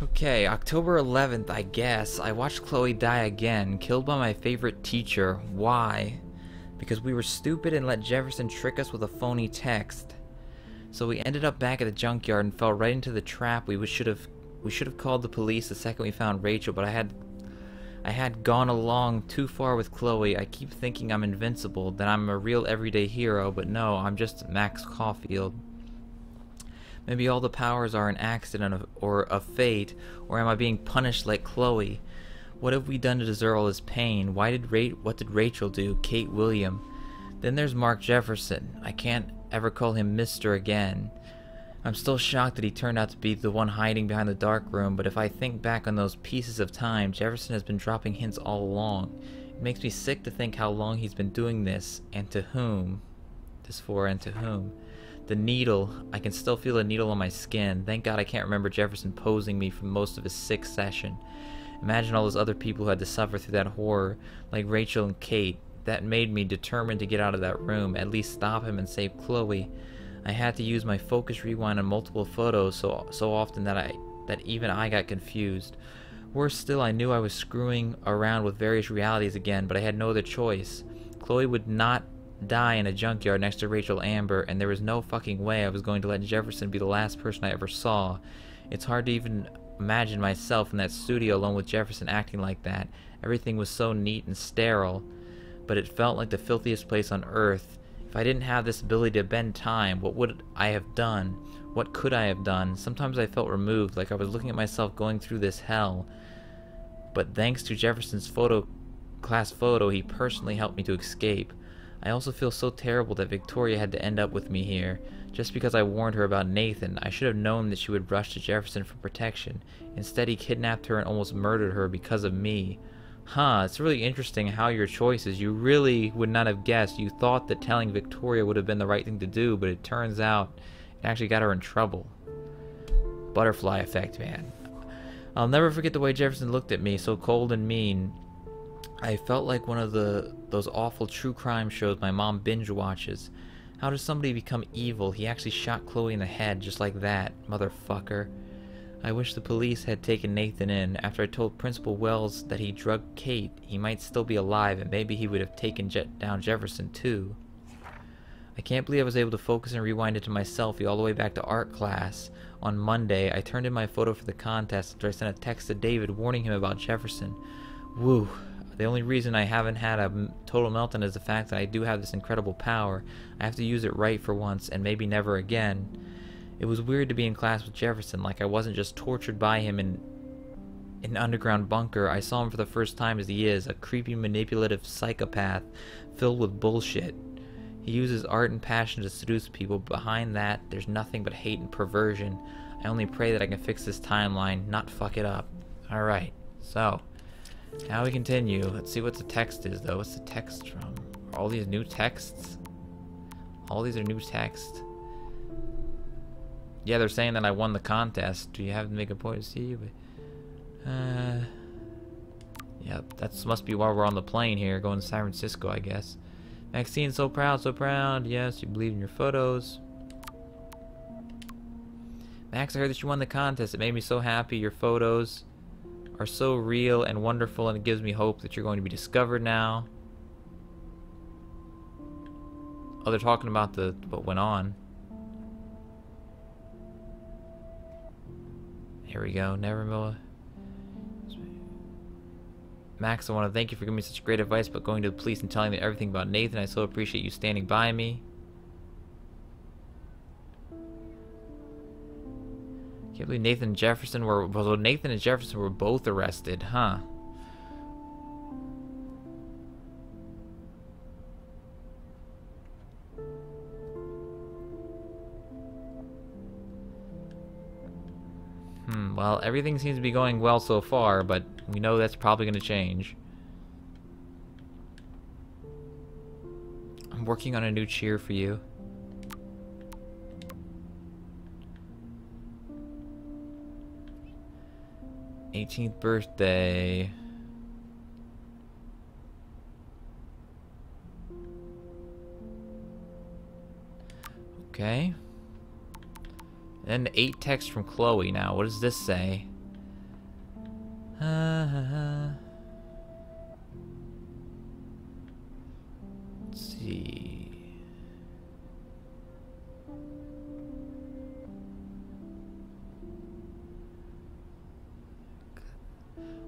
Okay, October 11th, I guess. I watched Chloe die again, killed by my favorite teacher. Why? Because we were stupid and let Jefferson trick us with a phony text. So we ended up back at the junkyard and fell right into the trap. We should have called the police the second we found Rachel, but I had gone along too far with Chloe. I keep thinking I'm invincible, that I'm a real everyday hero, but no, I'm just Max Caulfield. Maybe all the powers are an accident or a fate, or am I being punished like Chloe? What have we done to deserve all this pain? What did Rachel do? Kate William. Then there's Mark Jefferson. I can't ever call him Mr. again. I'm still shocked that he turned out to be the one hiding behind the dark room, but if I think back on those pieces of time, Jefferson has been dropping hints all along. It makes me sick to think how long he's been doing this, and to whom. This for and to whom. The needle. I can still feel a needle on my skin. Thank God I can't remember Jefferson posing me for most of his sick session. Imagine all those other people who had to suffer through that horror, like Rachel and Kate. That made me determined to get out of that room, at least stop him and save Chloe. I had to use my focus rewind on multiple photos so often that even I got confused. Worse still, I knew I was screwing around with various realities again, but I had no other choice. Chloe would not die in a junkyard next to Rachel Amber, and there was no fucking way I was going to let Jefferson be the last person I ever saw. It's hard to even imagine myself in that studio alone with Jefferson acting like that. Everything was so neat and sterile, but it felt like the filthiest place on earth. If I didn't have this ability to bend time, what would I have done? What could I have done? Sometimes I felt removed, like I was looking at myself going through this hell. But thanks to Jefferson's class photo, he personally helped me to escape. I also feel so terrible that Victoria had to end up with me here. Just because I warned her about Nathan, I should have known that she would rush to Jefferson for protection. Instead, he kidnapped her and almost murdered her because of me. Huh, it's really interesting how your choices, you really would not have guessed. You thought that telling Victoria would have been the right thing to do, but it turns out it actually got her in trouble. Butterfly effect, man. I'll never forget the way Jefferson looked at me, so cold and mean. I felt like one of those awful true crime shows my mom binge watches. How does somebody become evil? He actually shot Chloe in the head just like that, motherfucker. I wish the police had taken Nathan in. After I told Principal Wells that he drugged Kate, he might still be alive, and maybe he would have taken down Jefferson too. I can't believe I was able to focus and rewind into my selfie all the way back to art class. On Monday, I turned in my photo for the contest after I sent a text to David warning him about Jefferson. Woo. The only reason I haven't had a total meltdown is the fact that I do have this incredible power. I have to use it right for once, and maybe never again. It was weird to be in class with Jefferson, like I wasn't just tortured by him in an underground bunker. I saw him for the first time as he is, a creepy, manipulative psychopath filled with bullshit. He uses art and passion to seduce people, but behind that, there's nothing but hate and perversion. I only pray that I can fix this timeline, not fuck it up. Alright, so now we continue. Let's see what the text is, though. What's the text from? Are all these new texts? All these are new texts. Yeah, they're saying that I won the contest. Do you have to make a point to see? Yep, that must be why we're on the plane here, going to San Francisco, I guess. Maxine, so proud, so proud. Yes, you believe in your photos. Max, I heard that you won the contest. It made me so happy. Your photos are so real and wonderful, and it gives me hope that you're going to be discovered now. Oh, they're talking about what went on. Here we go. Nevermore. Max, I want to thank you for giving me such great advice about going to the police and telling them everything about Nathan. I so appreciate you standing by me. Can't believe Nathan and Jefferson were both arrested, huh? Well, everything seems to be going well so far, but we know that's probably going to change. I'm working on a new cheer for you. '18th birthday. Okay. And then 8 texts from Chloe now. What does this say? Let's see.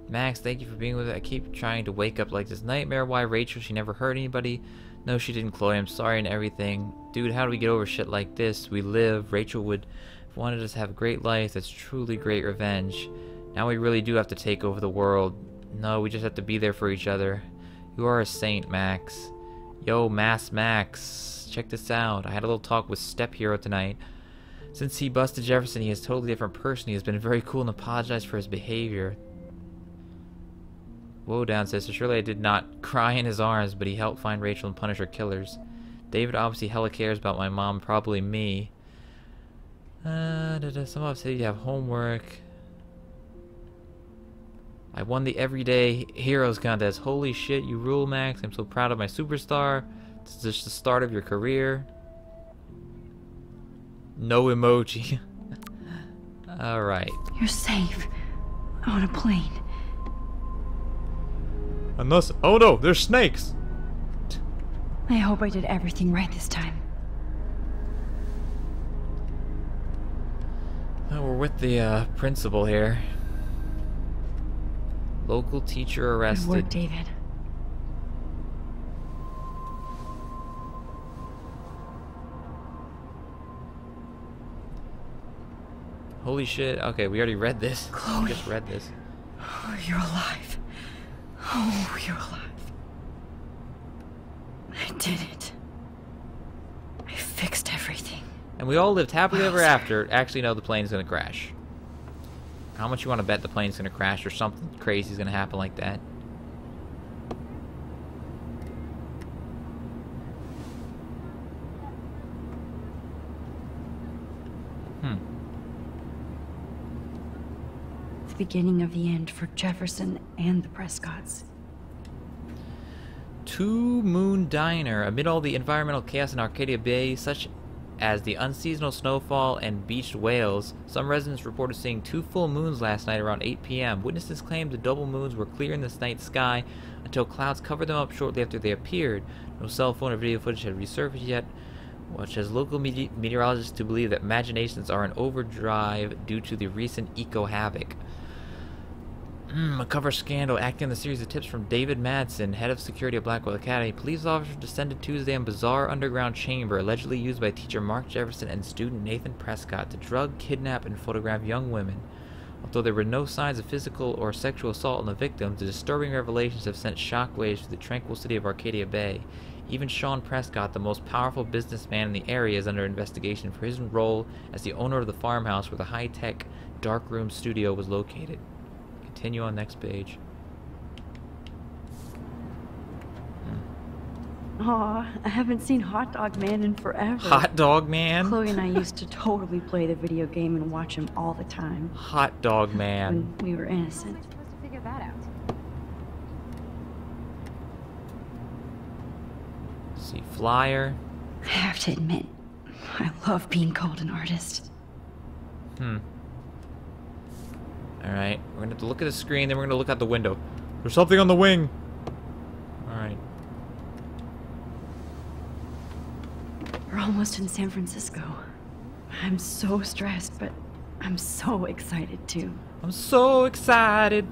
Max, thank you for being with it. I keep trying to wake up like this nightmare. Why, Rachel? She never hurt anybody. No, she didn't, Chloe. I'm sorry and everything. Dude, how do we get over shit like this? We live. Rachel would have wanted us to have a great life. That's truly great revenge. Now we really do have to take over the world. No, we just have to be there for each other. You are a saint, Max. Yo, Max. Check this out. I had a little talk with Step Hero tonight. Since he busted Jefferson, he is a totally different person. He has been very cool and apologized for his behavior. Whoa, down, sister. Surely I did not cry in his arms, but he helped find Rachel and punish her killers. David obviously hella cares about my mom, probably me. Someone said you have homework. I won the Everyday Heroes contest. Holy shit, you rule, Max. I'm so proud of my superstar. This is just the start of your career. No emoji. Alright. You're safe. On a plane. Unless... Oh no, there's snakes! I hope I did everything right this time. Oh, we're with the principal here. Local teacher arrested. Good work, David. Holy shit. Okay, we already read this. Chloe. We just read this. Oh, you're alive. Oh, you're alive. I did it. I fixed everything. And we all lived happily ever Wow, after. Actually, no, the plane's gonna crash. How much you want to bet the plane's gonna crash or something crazy is gonna happen like that? The beginning of the end for Jefferson and the Prescotts. Two Moon Diner. Amid all the environmental chaos in Arcadia Bay, such as the unseasonal snowfall and beached whales, some residents reported seeing two full moons last night around 8 p.m. Witnesses claimed the double moons were clear in this night sky until clouds covered them up shortly after they appeared. No cell phone or video footage had resurfaced yet, which has local meteorologists to believe that imaginations are in overdrive due to the recent eco-havoc. A cover scandal. Acting on the series of tips from David Madsen, head of security at Blackwell Academy. Police officers descended Tuesday on bizarre underground chamber allegedly used by teacher Mark Jefferson and student Nathan Prescott to drug, kidnap, and photograph young women. Although there were no signs of physical or sexual assault on the victims, the disturbing revelations have sent shockwaves through the tranquil city of Arcadia Bay. Even Sean Prescott, the most powerful businessman in the area, is under investigation for his role as the owner of the farmhouse where the high-tech darkroom studio was located. Continue on next page. Aw, I haven't seen Hot Dog Man in forever. Hot Dog Man? Chloe and I used to totally play the video game and watch him all the time. Hot Dog Man. When we were innocent. How am I supposed to figure that out? Let's see, flyer. I have to admit, I love being called an artist. Alright, we're gonna have to look at the screen, then we're gonna look out the window. There's something on the wing! Alright. We're almost in San Francisco. I'm so stressed, but I'm so excited too. I'm so excited,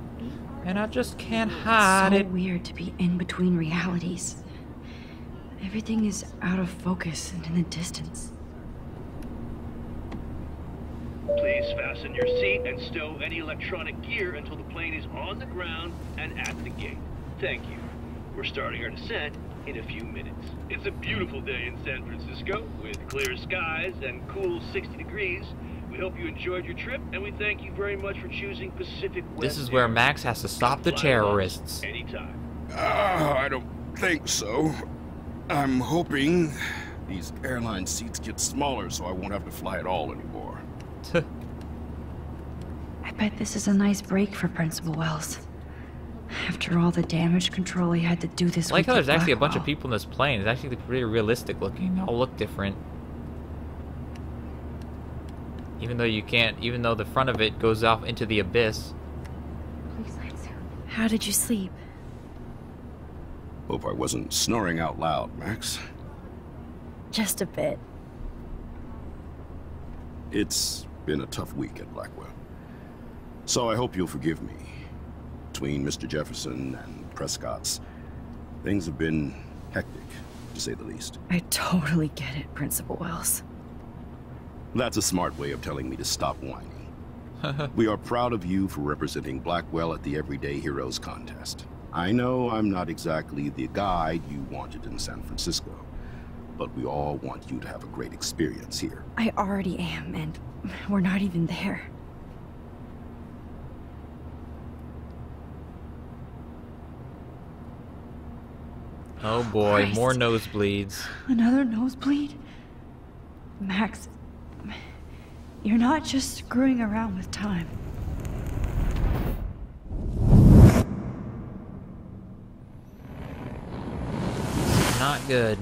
and I just can't hide It's it. so weird to be in between realities. Everything is out of focus and in the distance. Please fasten your seat and stow any electronic gear until the plane is on the ground and at the gate. Thank you. We're starting our descent in a few minutes. It's a beautiful day in San Francisco with clear skies and cool 60 degrees. We hope you enjoyed your trip, and we thank you very much for choosing Pacific West. This is where Air. Max has to stop the Fly terrorists. anytime. I don't think so. I'm hoping these airline seats get smaller so I won't have to fly at all anymore. I bet this is a nice break for Principal Wells. After all the damage control he had to do this I like week how at there's actually a bunch of Blackwell. people in this plane. It's actually pretty realistic looking. They all look different. Even though you can't, even though the front of it goes off into the abyss. Please land How did you sleep? Hope I wasn't snoring out loud, Max. Just a bit. It's been a tough week at Blackwell. So I hope you'll forgive me. Between Mr. Jefferson and Prescott's, things have been hectic, to say the least. I totally get it, Principal Wells. That's a smart way of telling me to stop whining. We are proud of you for representing Blackwell at the Everyday Heroes contest. I know I'm not exactly the guide you wanted in San Francisco, but we all want you to have a great experience here. I already am, and we're not even there. Oh boy, Christ. more nosebleeds. Another nosebleed? Max, you're not just screwing around with time. Not good.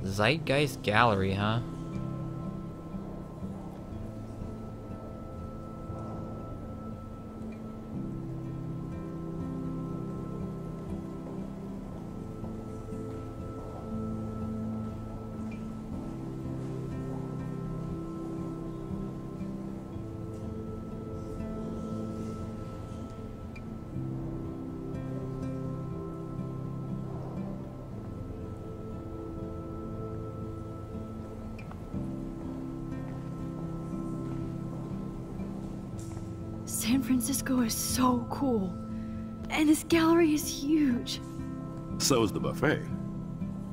Zeitgeist Gallery, huh? San Francisco is so cool. And this gallery is huge. So is the buffet.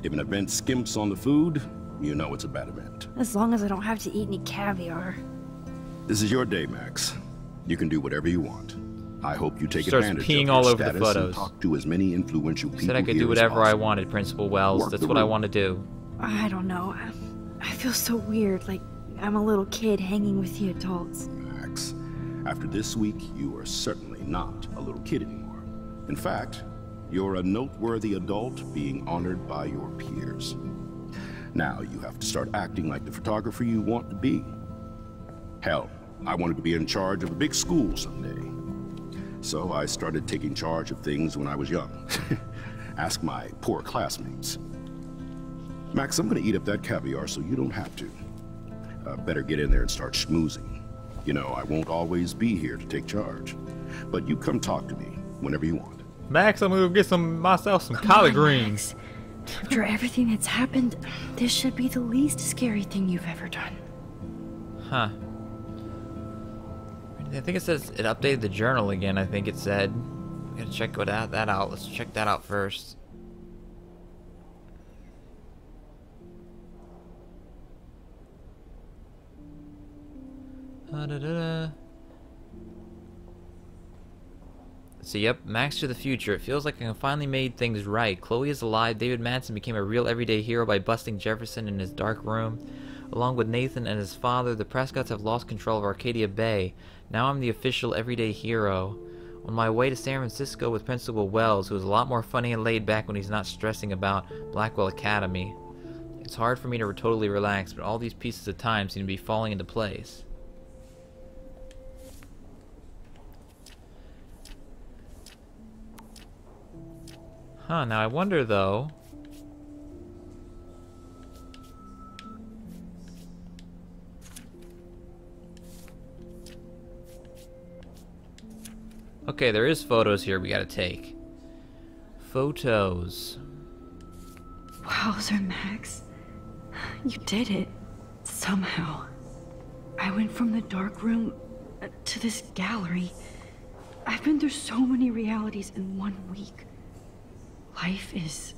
If an event skimps on the food, you know it's a bad event. As long as I don't have to eat any caviar. This is your day, Max. You can do whatever you want. I hope you take Starts advantage peeing of your all over the status photos. and talk to as many influential people Said I could here do as whatever I possible. wanted, Principal Wells. Work That's the what I room. want to do. I don't know. I feel so weird, like I'm a little kid hanging with the adults. Max, after this week, you are certainly not a little kid anymore. In fact, you're a noteworthy adult being honored by your peers. Now you have to start acting like the photographer you want to be. Hell, I wanted to be in charge of a big school someday. So I started taking charge of things when I was young. Ask my poor classmates. Max, I'm gonna eat up that caviar so you don't have to. Better get in there and start schmoozing. You know, I won't always be here to take charge. But you come talk to me whenever you want. Max, I'm gonna go get myself some Come collard on, greens. Max. After everything that's happened, this should be the least scary thing you've ever done. Huh. I think it says it updated the journal again, I think it said. We gotta check that out. Let's check that out first. So yep, Max to the future. It feels like I finally made things right. Chloe is alive. David Madsen became a real everyday hero by busting Jefferson in his dark room. Along with Nathan and his father, the Prescotts have lost control of Arcadia Bay. Now I'm the official everyday hero. On my way to San Francisco with Principal Wells, who is a lot more funny and laid back when he's not stressing about Blackwell Academy. It's hard for me to totally relax, but all these pieces of time seem to be falling into place. Huh, now I wonder though. Okay, there is photos here we gotta take. Photos. Wowzer, Max. You did it. Somehow. I went from the dark room to this gallery. I've been through so many realities in 1 week. Life is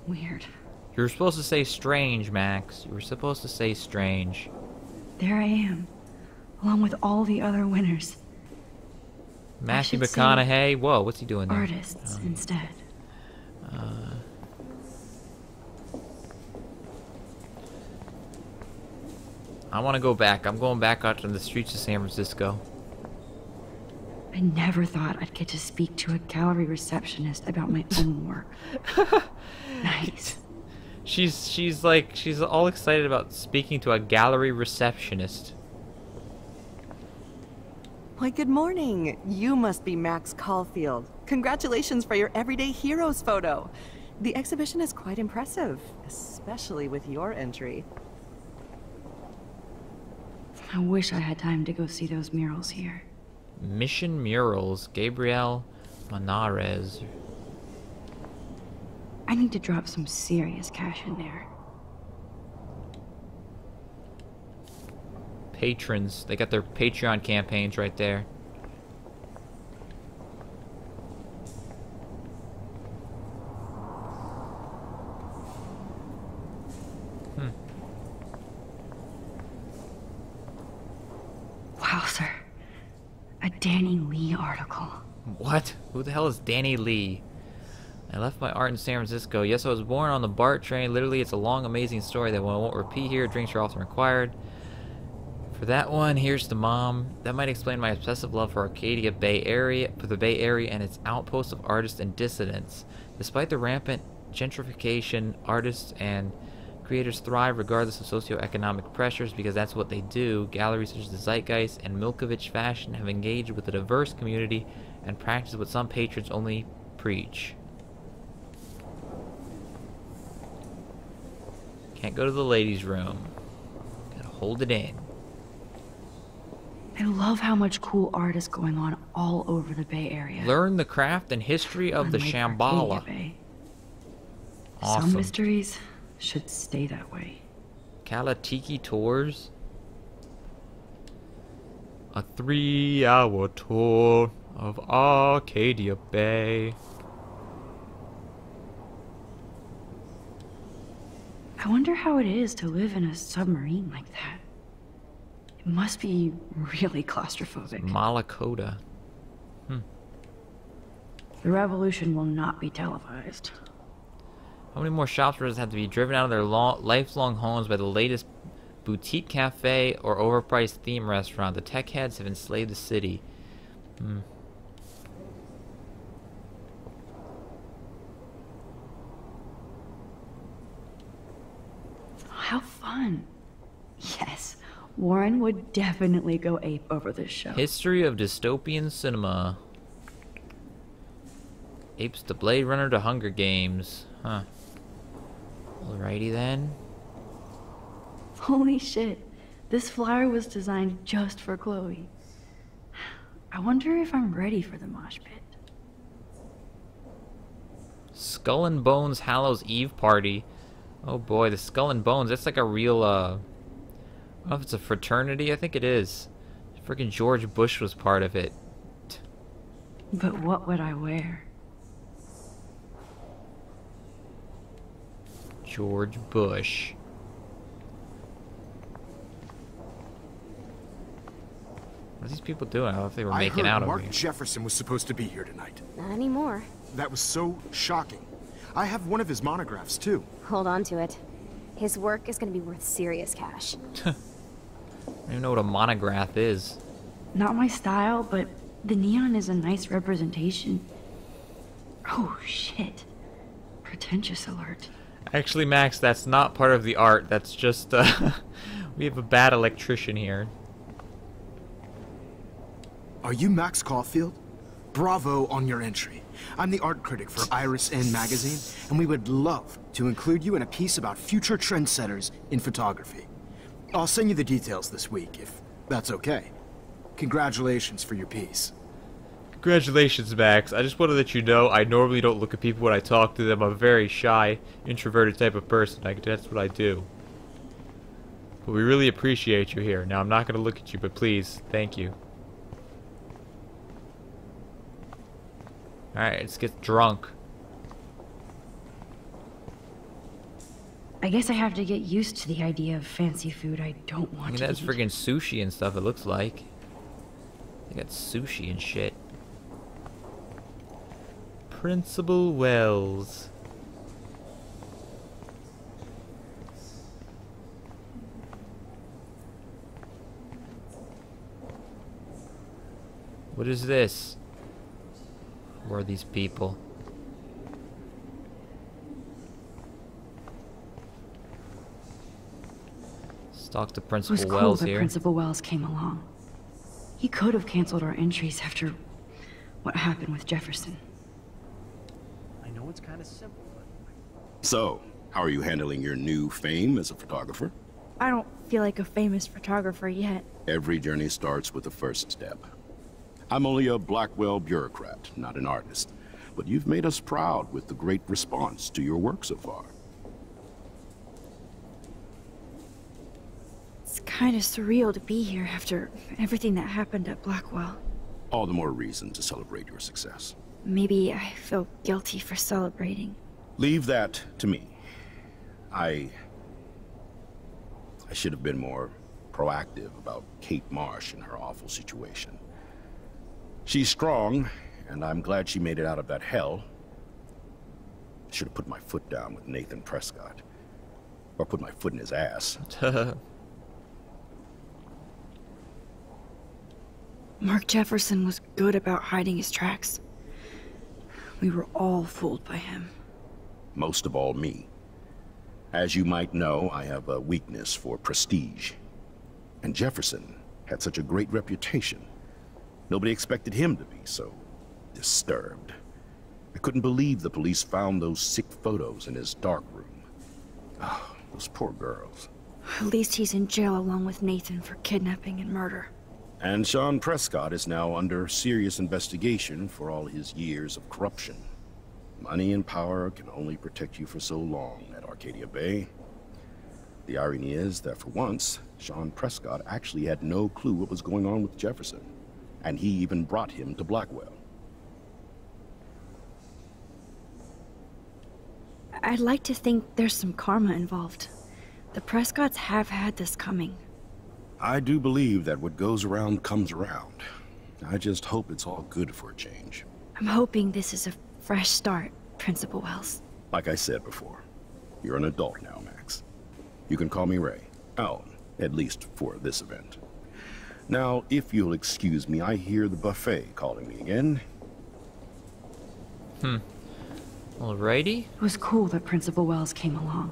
weird. You were supposed to say strange, Max. You were supposed to say strange. There I am, along with all the other winners. Matthew should say McConaughey. Whoa, what's he doing there? Artists instead. I want to go back. I'm going back out to the streets of San Francisco. I never thought I'd get to speak to a gallery receptionist about my own work. Nice. She's all excited about speaking to a gallery receptionist. Why, good morning. You must be Max Caulfield. Congratulations for your Everyday Heroes photo. The exhibition is quite impressive, especially with your entry. I wish I had time to go see those murals here. Mission Murals, Gabriel Manares. I need to drop some serious cash in there. Patrons, they got their Patreon campaigns right there. Wow, sir. A Danny Lee article. What? Who the hell is Danny Lee? I left my art in San Francisco. Yes, I was born on the BART train. Literally, it's a long, amazing story that I won't repeat here. Drinks are often required. For that one, here's the mom. That might explain my obsessive love for Arcadia Bay Area, for the Bay Area and its outposts of artists and dissidents. Despite the rampant gentrification, artists and creators thrive regardless of socioeconomic pressures because that's what they do. Galleries such as the Zeitgeist and Milkovich Fashion have engaged with a diverse community and practice what some patrons only preach. Can't go to the ladies' room. Gotta hold it in. I love how much cool art is going on all over the Bay Area. Learn the craft and history of the Unlike Shambhala. Arcadia Bay. Awesome. Some mysteries should stay that way. Kalatiki tours. A 3-hour tour of Arcadia Bay. I wonder how it is to live in a submarine like that. It must be really claustrophobic. Malakota. The revolution will not be televised. How many more shopkeepers have to be driven out of their lifelong homes by the latest boutique cafe or overpriced theme restaurant? The tech heads have enslaved the city. How fun. Yes, Warren would definitely go ape over this show. History of dystopian cinema. Apes to Blade Runner to Hunger Games. Huh. Alrighty then. Holy shit. This flyer was designed just for Chloe. I wonder if I'm ready for the mosh pit. Skull and Bones Hallows Eve Party. Oh boy, the Skull and Bones. That's like a real, I don't know if it's a fraternity. I think it is. Freaking George Bush was part of it. But what would I wear? George Bush. What are these people doing? I don't know if they were making out over Mark here. Jefferson was supposed to be here tonight. Not anymore. That was so shocking. I have one of his monographs, too. Hold on to it. His work is going to be worth serious cash. I don't even know what a monograph is. Not my style, but the neon is a nice representation. Oh shit. Pretentious alert. Actually, Max, that's not part of the art. That's just, we have a bad electrician here. Are you Max Caulfield? Bravo on your entry. I'm the art critic for Iris N magazine, and we would love to include you in a piece about future trendsetters in photography. I'll send you the details this week, if that's okay. Congratulations for your piece. Congratulations, Max. I just want to let you know I normally don't look at people when I talk to them. I'm a very shy, introverted type of person. That's what I do. But we really appreciate you here. Now, I'm not going to look at you, but please, thank you. Alright, let's get drunk. I guess I have to get used to the idea of fancy food I don't want I mean, to that's eat. friggin' sushi and stuff, it looks like. They got sushi and shit. Principal Wells. What is this? Who are these people? Let's talk to Principal It was cool Wells that here. Principal Wells came along. He could have canceled our entries after what happened with Jefferson. I know it's kind of simple, but... So, how are you handling your new fame as a photographer? I don't feel like a famous photographer yet. Every journey starts with the first step. I'm only a Blackwell bureaucrat, not an artist. But you've made us proud with the great response to your work so far. It's kind of surreal to be here after everything that happened at Blackwell. All the more reason to celebrate your success. Maybe I feel guilty for celebrating. Leave that to me. I should have been more proactive about Kate Marsh and her awful situation. She's strong, and I'm glad she made it out of that hell. I should have put my foot down with Nathan Prescott. Or put my foot in his ass. Mark Jefferson was good about hiding his tracks. We were all fooled by him. Most of all, me. As you might know, I have a weakness for prestige. And Jefferson had such a great reputation. Nobody expected him to be so disturbed. I couldn't believe the police found those sick photos in his dark room. Oh, those poor girls. At least he's in jail along with Nathan for kidnapping and murder. And Sean Prescott is now under serious investigation for all his years of corruption. Money and power can only protect you for so long at Arcadia Bay. The irony is that for once, Sean Prescott actually had no clue what was going on with Jefferson. And he even brought him to Blackwell. I'd like to think there's some karma involved. The Prescotts have had this coming. I do believe that what goes around comes around. I just hope it's all good for a change. I'm hoping this is a fresh start, Principal Wells. Like I said before, you're an adult now, Max. You can call me Ray. Oh, at least for this event. Now, if you'll excuse me, I hear the buffet calling me again. Alrighty. It was cool that Principal Wells came along.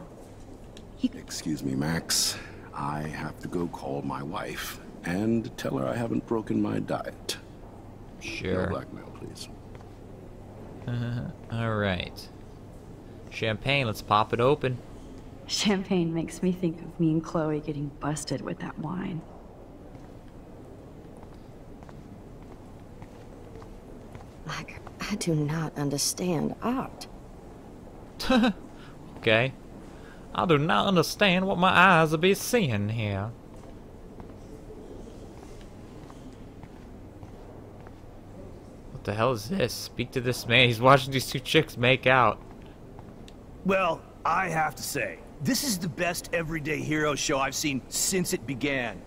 Excuse me, Max. I have to go call my wife and tell her I haven't broken my diet. No Sure. blackmail, please. Alright. Champagne, let's pop it open. Champagne makes me think of me and Chloe getting busted with that wine. Like, I do not understand art. Okay. I do not understand what my eyes are be seeing here. What the hell is this? Speak to this man. He's watching these two chicks make out. Well, I have to say, this is the best everyday hero show I've seen since it began.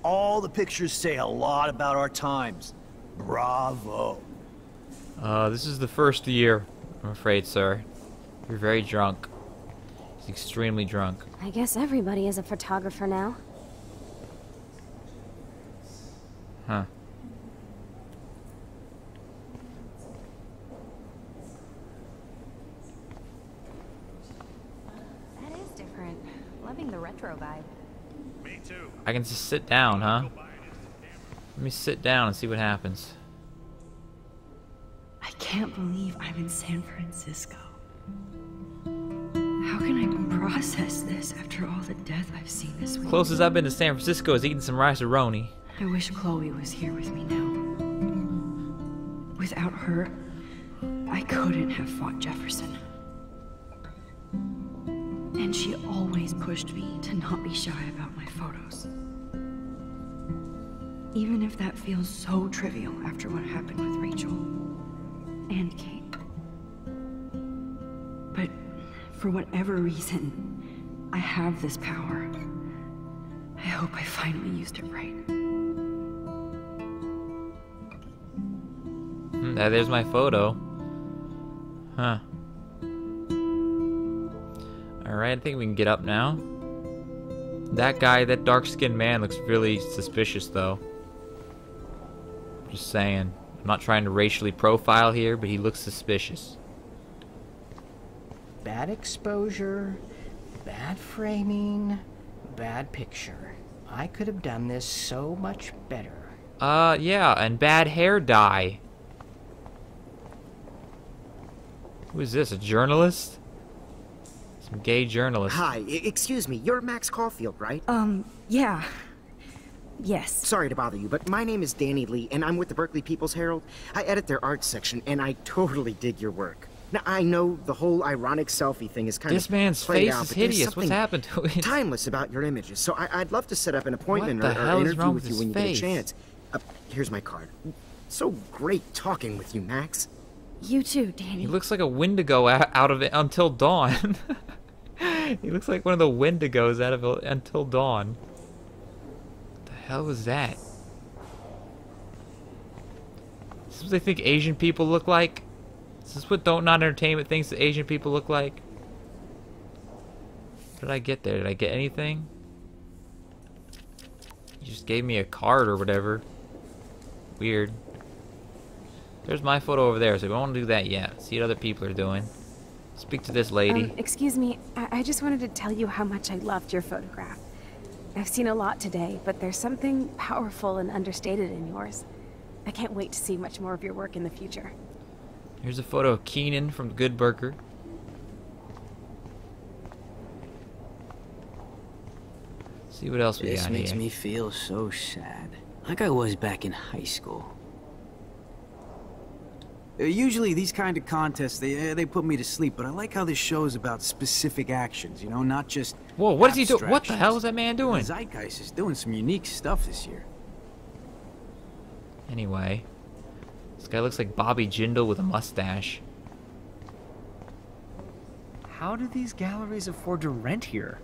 All the pictures say a lot about our times. Bravo. This is the first year, I'm afraid, sir. You're very drunk. He's extremely drunk. I guess everybody is a photographer now. Huh. That is different. Loving the retro vibe. Me too. I can just sit down, huh? Let me sit down and see what happens. I can't believe I'm in San Francisco. How can I process this after all the death I've seen this week? Closest I've been to San Francisco is eating some rice-a-roni. I wish Chloe was here with me now. Without her, I couldn't have fought Jefferson. And she always pushed me to not be shy about my photos. Even if that feels so trivial after what happened with Rachel and Kate. But for whatever reason, I have this power. I hope I finally used it right. There's my photo. Huh. Alright, I think we can get up now. That guy, that dark-skinned man looks really suspicious, though. Just saying. I'm not trying to racially profile here, but he looks suspicious. Bad exposure, bad framing, bad picture. I could have done this so much better. Yeah, and bad hair dye. Who is this, a journalist? Some gay journalist. Hi, excuse me, you're Max Caulfield, right? Yeah. Yes. Sorry to bother you, but my name is Danny Lee, and I'm with the Berkeley People's Herald. I edit their arts section, and I totally dig your work. Now, I know the whole ironic selfie thing is kind This of man's played face out, is but there's hideous. What's something happened to it? timeless about your images, so I'd love to set up an appointment What or the hell is interview wrong with with you when his you get face? a chance. Here's my card. So great talking with you, Max. You too, Danny. He looks like a Wendigo out of it Until Dawn. He looks like one of the Wendigos out of Until Dawn. What the hell was that? Is this what they think Asian people look like? Is this what Dontnod Entertainment thinks that Asian people look like? What did I get there? Did I get anything? You just gave me a card or whatever. Weird. There's my photo over there, so we don't want to do that yet. See what other people are doing. Speak to this lady. Excuse me, I just wanted to tell you how much I loved your photograph. I've seen a lot today, but there's something powerful and understated in yours. I can't wait to see much more of your work in the future. Here's a photo of Keenan from Good Burger. See what else we This got makes here. me feel so sad. Like I was back in high school. Usually these kind of contests, they put me to sleep, but I like how this show is about specific actions, you know, not just Whoa, what is he doing? What the abstractions. hell is that man doing? Zeitgeist is doing some unique stuff this year. Anyway. This guy looks like Bobby Jindal with a mustache. How do these galleries afford to rent here?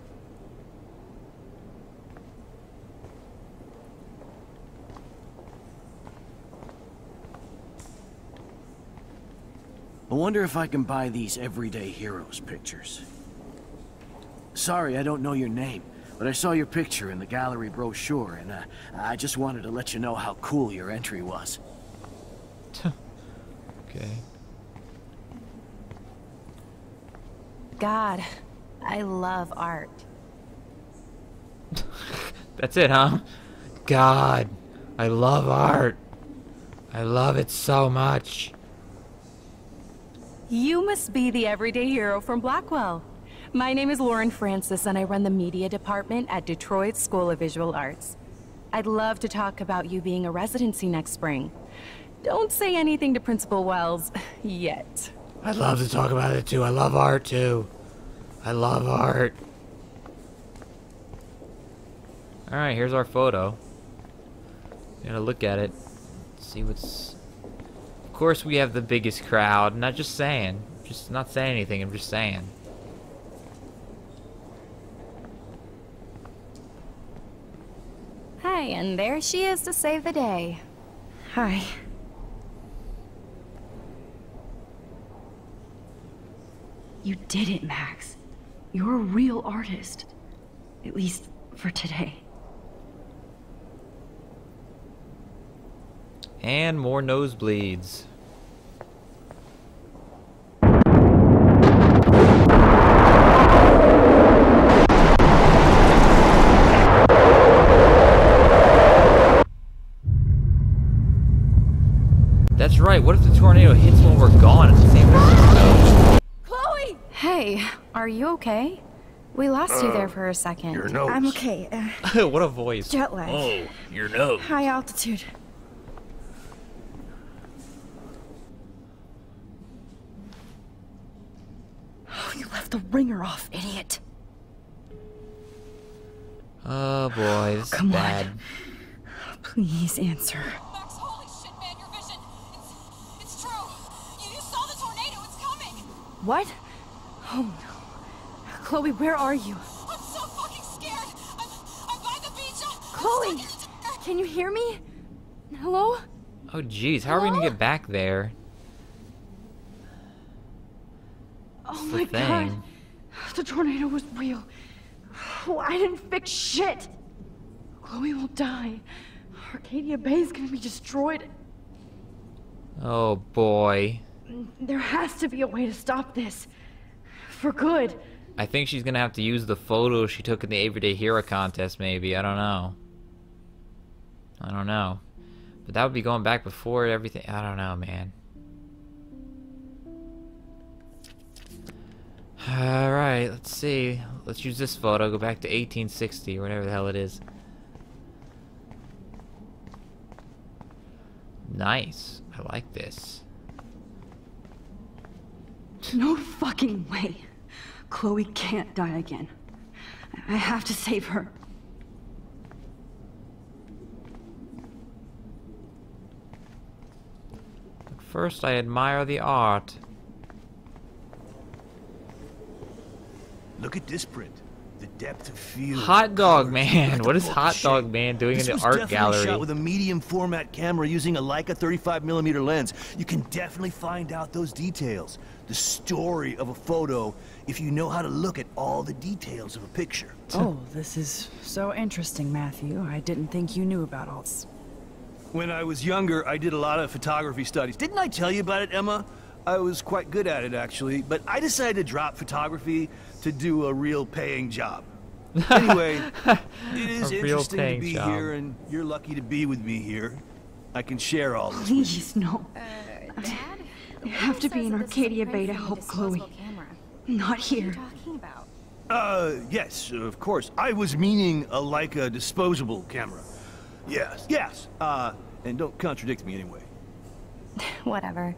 I wonder if I can buy these everyday heroes pictures. Sorry, I don't know your name, but I saw your picture in the gallery brochure, and I just wanted to let you know how cool your entry was. Okay. God, I love art. That's it, huh? God, I love art. I love it so much. You must be the everyday hero from Blackwell. My name is Lauren Francis, and I run the media department at Detroit School of Visual Arts. I'd love to talk about you being a residency next spring. Don't say anything to Principal Wells yet. I'd love to talk about it too. I love art too. I love art. Alright, here's our photo. Gotta look at it. See what's... Of course we have the biggest crowd. Not just saying. Just not saying anything, I'm just saying. Hi, and there she is to save the day. Hi. You did it, Max. You're a real artist. At least for today. And more nosebleeds. That's right, what if the tornado hits when we're gone at the same time? Chloe! Hey, are you okay? We lost you there for a second. Your nose. I'm okay. What a voice. Jet lag. Oh, your nose. High altitude. Oh, you left the ringer off, idiot. Oh boy, this is Come bad. on. Please answer. Max, holy shit, man, your vision. It's true. You saw the tornado. It's coming. What? Oh no. Chloe, where are you? I'm so fucking scared. I'm by the beach. Chloe! Can you hear me? Hello? Oh jeez, how are we gonna get back there? Oh That's my the thing. god. The tornado was real. Oh, I didn't fix shit. Chloe will die. Arcadia Bay is gonna be destroyed. Oh boy. There has to be a way to stop this. For good. I think she's gonna have to use the photo she took in the Everyday Hero contest, maybe. I don't know. I don't know. But that would be going back before everything. I don't know, man. Alright, let's see. Let's use this photo. Go back to 1860 or whatever the hell it is. Nice. I like this. No fucking way. Chloe can't die again. I have to save her. First, I admire the art. Look at this print. The depth of field. Hot Dog Man. What is Hot Dog Man doing in the art gallery? Shot with a medium format camera using a Leica 35mm lens. You can definitely find out those details. The story of a photo if you know how to look at all the details of a picture. Oh, this is so interesting, Matthew. I didn't think you knew about all this. When I was younger, I did a lot of photography studies. Didn't I tell you about it, Emma? I was quite good at it, actually, but I decided to drop photography to do a real paying job. Anyway, it is interesting to be here, and you're lucky to be with me here. I can share all this. Please, no. Dad? I have to be in Arcadia Bay to help Chloe. Not here. Yes, of course. I was meaning a Leica disposable camera. Yes, yes. And don't contradict me anyway. Whatever.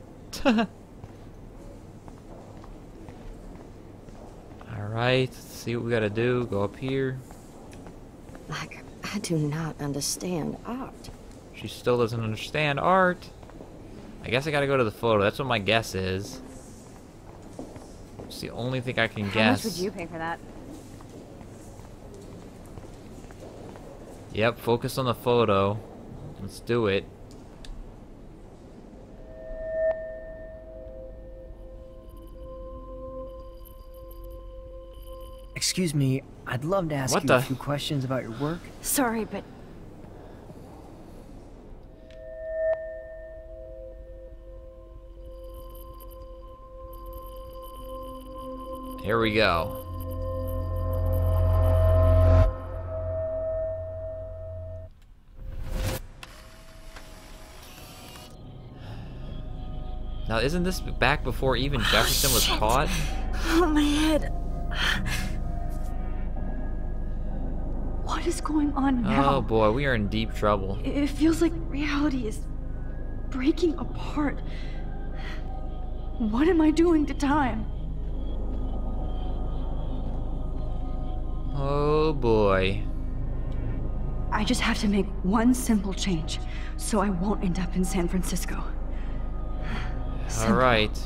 Alright, let's see what we gotta do. Go up here. Like, I do not understand art. She still doesn't understand art. I guess I gotta go to the photo. That's what my guess is. It's the only thing I can guess. How much would you pay for that? Yep, focus on the photo. Let's do it. Excuse me, I'd love to ask you a few questions about your work. Sorry, but... Here we go. Now, isn't this back before even Jefferson was caught? Oh, my head. What is going on now? Oh boy, we are in deep trouble. It feels like reality is breaking apart. What am I doing to time? Oh boy. I just have to make one simple change, so I won't end up in San Francisco. Alright.